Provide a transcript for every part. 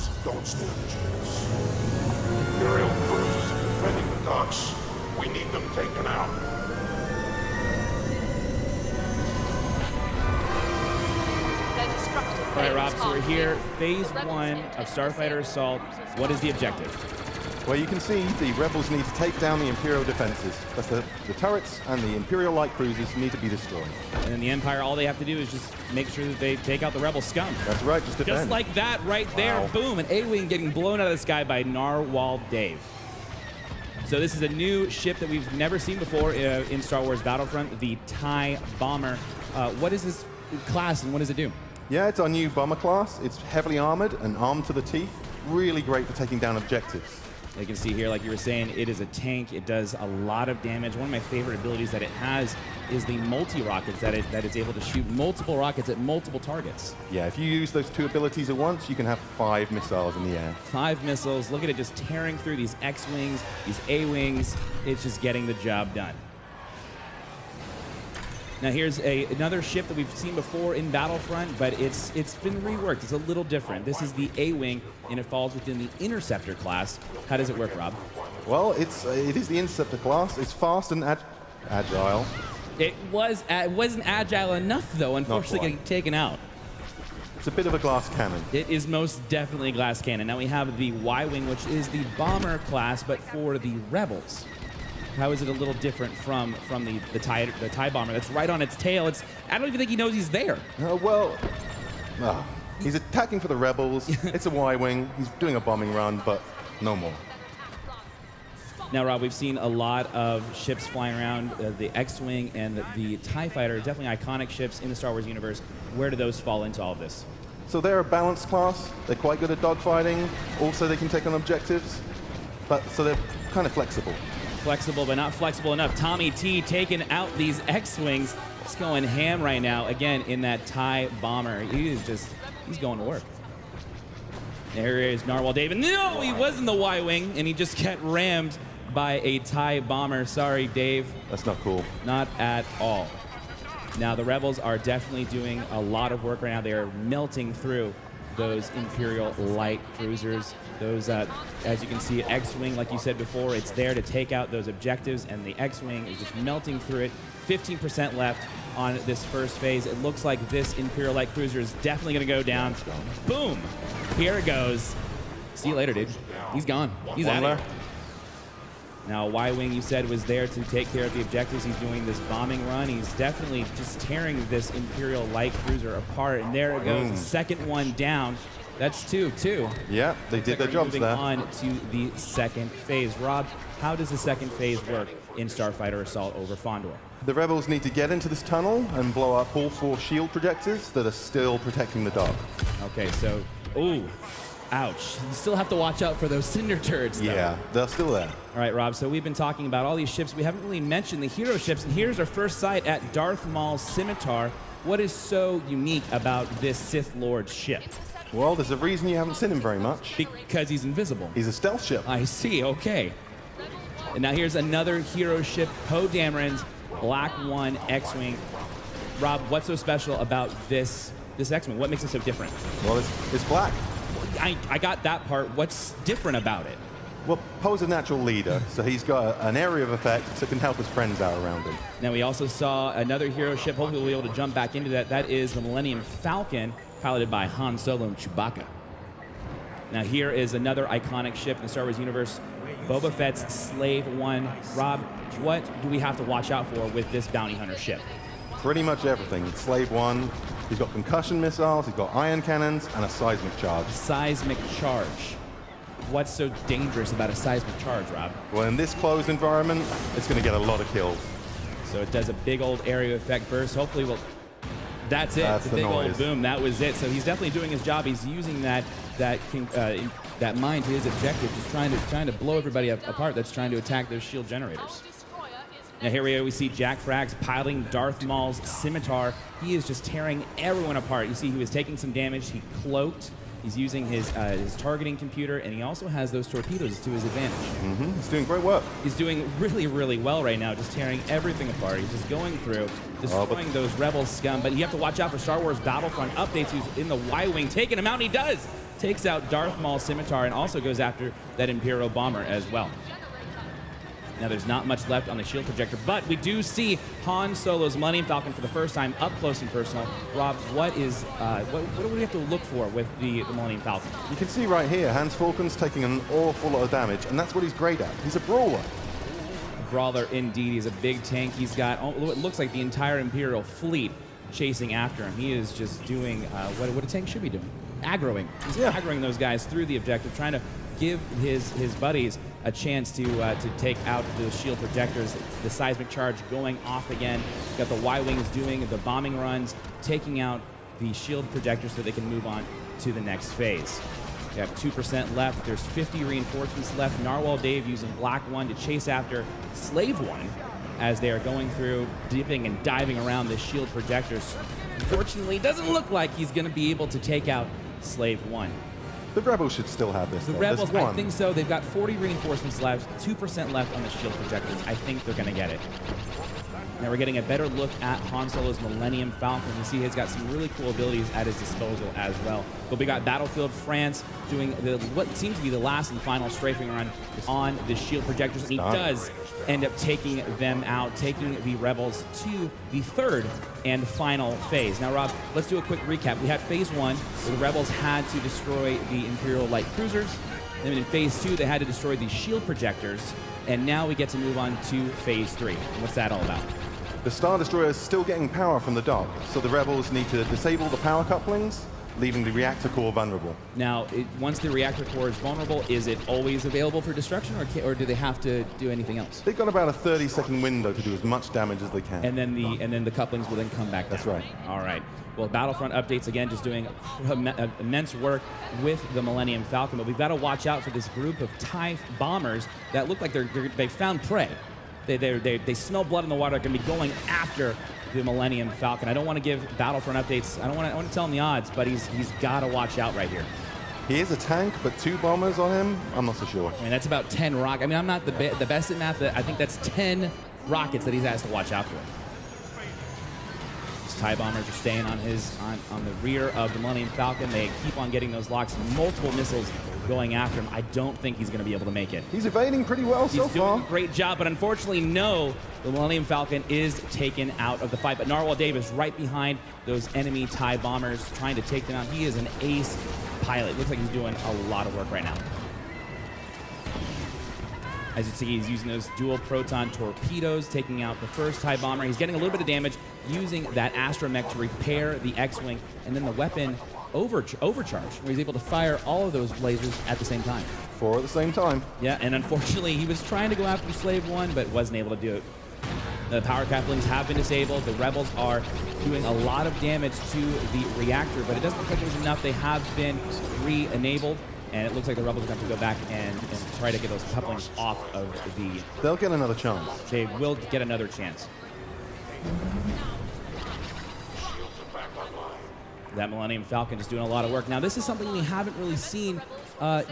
Turrets don't stand a chance. Imperial cruisers are defending the docks. We need them taken out. All right, Rob, so we're here, phase 1 of Starfighter Assault. What is the objective? Well, you can see the rebels need to take down the Imperial defenses. That's the turrets and the Imperial light cruisers need to be destroyed. And then the Empire, all they have to do is just make sure that they take out the rebel scum. That's right, just defend. Just like that right there, Wow. boom, an A-Wing getting blown out of the sky by Narwhal Dave. So this is a new ship that we've never seen before in Star Wars Battlefront, the TIE Bomber. What is this class and what does it do? Yeah, it's our new bomber class. It's heavily armored and armed to the teeth. Really great for taking down objectives. You can see here, like you were saying, it is a tank. It does a lot of damage. One of my favorite abilities that it has is the multi-rockets, that it's able to shoot multiple rockets at multiple targets. Yeah, if you use those two abilities at once, you can have 5 missiles in the air. 5 missiles. Look at it just tearing through these X-Wings, these A-Wings. It's just getting the job done. Now here's another ship that we've seen before in Battlefront, but it's been reworked. It's a little different. This is the A-Wing, and it falls within the Interceptor class. How does it work, Rob? Well, it is the Interceptor class. It's fast and agile. It wasn't agile enough, though, unfortunately, getting taken out. It's a bit of a glass cannon. It is most definitely a glass cannon. Now we have the Y-Wing, which is the bomber class, but for the rebels. How is it a little different from the TIE bomber that's right on its tail? I don't even think he knows he's there. He's attacking for the rebels. It's a Y-Wing. He's doing a bombing run, but no more. Now, Rob, we've seen a lot of ships flying around, the X-Wing and the TIE Fighter, definitely iconic ships in the Star Wars universe. Where do those fall into all of this? So they're a balanced class. They're quite good at dogfighting. Also, they can take on objectives. So they're kind of flexible. Flexible, but not flexible enough. Tommy T taking out these X-Wings. He's going ham right now, again, in that TIE bomber. He's going to work. There is Narwhal Dave. No, he was in the Y-Wing, and he just got rammed by a TIE bomber. Sorry, Dave. That's not cool. Not at all. Now, the Rebels are definitely doing a lot of work right now. They are melting through those Imperial light cruisers. Those, as you can see, X-Wing, like you said before, it's there to take out those objectives, and the X-Wing is just melting through it. 15% left on this first phase. It looks like this Imperial light cruiser is definitely going to go down. Boom! Here it goes. See you later, dude. He's gone. He's out of here. Now, Y-Wing, you said, was there to take care of the objectives. He's doing this bombing run. He's definitely just tearing this Imperial light cruiser apart. And there it goes, the second one down. That's two. Yeah, they did their jobs there. Moving on to the second phase. Rob, how does the second phase work in Starfighter Assault over Fondor? The rebels need to get into this tunnel and blow up all 4 shield projectors that are still protecting the dock. Okay, so, ooh, ouch. You still have to watch out for those cinder turrets, though. Yeah, they're still there. All right, Rob, so we've been talking about all these ships. We haven't really mentioned the hero ships, and here's our first sight at Darth Maul's Scimitar. What is so unique about this Sith Lord ship? Well, there's a reason you haven't seen him very much. Because he's invisible. He's a stealth ship. I see, okay. And now here's another hero ship, Poe Dameron's Black 1 X-Wing. Rob, what's so special about this X-Wing? What makes it so different? Well, it's black. I got that part. What's different about it? Well, Poe's a natural leader, so he's got an area of effect that can help his friends out around him. Now, we also saw another hero ship. Hopefully, we'll be able to jump back into that. That is the Millennium Falcon, piloted by Han Solo and Chewbacca. Now, here is another iconic ship in the Star Wars universe, Boba Fett's Slave 1. Rob, what do we have to watch out for with this bounty hunter ship? Pretty much everything. Slave 1, he's got concussion missiles, he's got ion cannons, and a seismic charge. Seismic charge. What's so dangerous about a seismic charge, Rob? Well, in this closed environment, it's going to get a lot of kills. So it does a big old area effect burst. Hopefully, that's it. That's the big noise. Old boom. That was it. So he's definitely doing his job. He's using that mine to his objective, just trying to blow everybody apart that's trying to attack those shield generators. Now here we see Jack Frags piloting Darth Maul's Scimitar. He is just tearing everyone apart. You see he was taking some damage. He cloaked. He's using his targeting computer, and he also has those torpedoes to his advantage. He's doing great work. He's doing really, really well right now, just tearing everything apart. He's just going through, destroying those rebel scum. But you have to watch out for Star Wars Battlefront updates. He's in the Y-Wing, taking him out, and he does! Takes out Darth Maul's scimitar and also goes after that Imperial bomber as well. Now, there's not much left on the shield projector, but we do see Han Solo's Millennium Falcon for the first time up close and personal. Rob, what do we have to look for with the Millennium Falcon? You can see right here, Hans Falcon's taking an awful lot of damage, and that's what he's great at. He's a brawler. Brawler indeed. He's a big tank. He's got what looks like the entire Imperial fleet chasing after him. He is just doing what a tank should be doing. Aggroing. He's aggroing those guys through the objective, trying to give his buddies a chance to take out the shield projectors. The seismic charge going off again. Got the Y-Wings doing the bombing runs, taking out the shield projectors so they can move on to the next phase. We have 2% left. There's 50 reinforcements left. Narwhal Dave using Black 1 to chase after Slave 1 as they are going through, dipping and diving around the shield projectors. Unfortunately, it doesn't look like he's going to be able to take out Slave 1. The Rebels should still have this. The Rebels, I think so. They've got 40 reinforcements left, 2% left on the shield projectors. I think they're going to get it. Now we're getting a better look at Han Solo's Millennium Falcon. You see he's got some really cool abilities at his disposal as well. But we got Battlefield France doing what seems to be the last and final strafing run on the shield projectors. And he does end up taking them out, taking the Rebels to the third and final phase. Now, Rob, let's do a quick recap. We had phase 1, where the Rebels had to destroy the Imperial light cruisers. Then in phase 2, they had to destroy the shield projectors. And now we get to move on to phase 3. What's that all about? The Star Destroyer is still getting power from the dock, so the Rebels need to disable the power couplings, leaving the reactor core vulnerable. Now, once the reactor core is vulnerable, is it always available for destruction, or do they have to do anything else? They've got about a 30-second window to do as much damage as they can. And then the couplings will then come back down. That's right. All right. Well, Battlefront updates, again, just doing immense work with the Millennium Falcon, but we've got to watch out for this group of TIE bombers that look like they found prey. They smell blood in the water. They're going to be going after the Millennium Falcon. I don't want to give Battlefront updates. I want to tell him the odds, but he's got to watch out right here. He is a tank, but 2 bombers on him, I'm not so sure. I mean, that's about 10 rockets. I mean, I'm not the best at math. I think that's 10 rockets that he has to watch out for. These TIE bombers are staying on the rear of the Millennium Falcon. They keep on getting those locks. Multiple missiles going after him. I don't think he's going to be able to make it. He's evading pretty well so far. He's doing a great job, but unfortunately, no, the Millennium Falcon is taken out of the fight. But Narwhal Dave is right behind those enemy TIE bombers, trying to take them out. He is an ace pilot. Looks like he's doing a lot of work right now. As you see, he's using those dual proton torpedoes, taking out the first TIE bomber. He's getting a little bit of damage using that astromech to repair the X-Wing, and then the weapon overcharge, where he's able to fire all of those lasers at the same time. 4 at the same time. Yeah, and unfortunately, he was trying to go after Slave 1, but wasn't able to do it. The power couplings have been disabled. The Rebels are doing a lot of damage to the reactor, but it doesn't look like there's enough. They have been re-enabled, and it looks like the Rebels are going to have to go back and try to get those couplings off of the... They'll get another chance. They will get another chance. That Millennium Falcon is doing a lot of work. Now, this is something we haven't really seen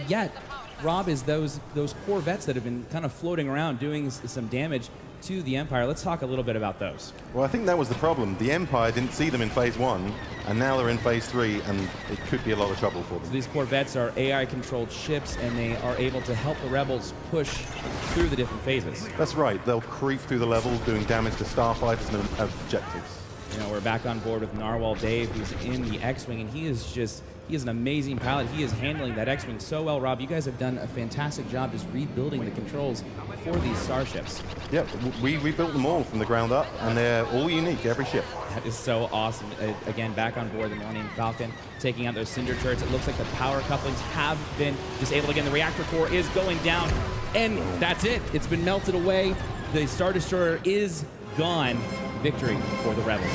yet, Rob, is those Corvettes that have been kind of floating around doing some damage to the Empire. Let's talk a little bit about those. Well, I think that was the problem. The Empire didn't see them in phase 1, and now they're in phase 3, and it could be a lot of trouble for them. So these Corvettes are AI-controlled ships, and they are able to help the Rebels push through the different phases. That's right. They'll creep through the levels, doing damage to starfighters and objectives. You know, we're back on board with Narwhal Dave, who's in the X-Wing, and he is an amazing pilot. He is handling that X-Wing so well. Rob, you guys have done a fantastic job just rebuilding the controls for these starships. Yep, we rebuilt them all from the ground up, and they're all unique, every ship. That is so awesome. Again, back on board the Millennium Falcon, taking out those cinder turrets. It looks like the power couplings have been disabled. Again, the reactor core is going down, and that's it. It's been melted away. The Star Destroyer is gone. Victory for the Rebels.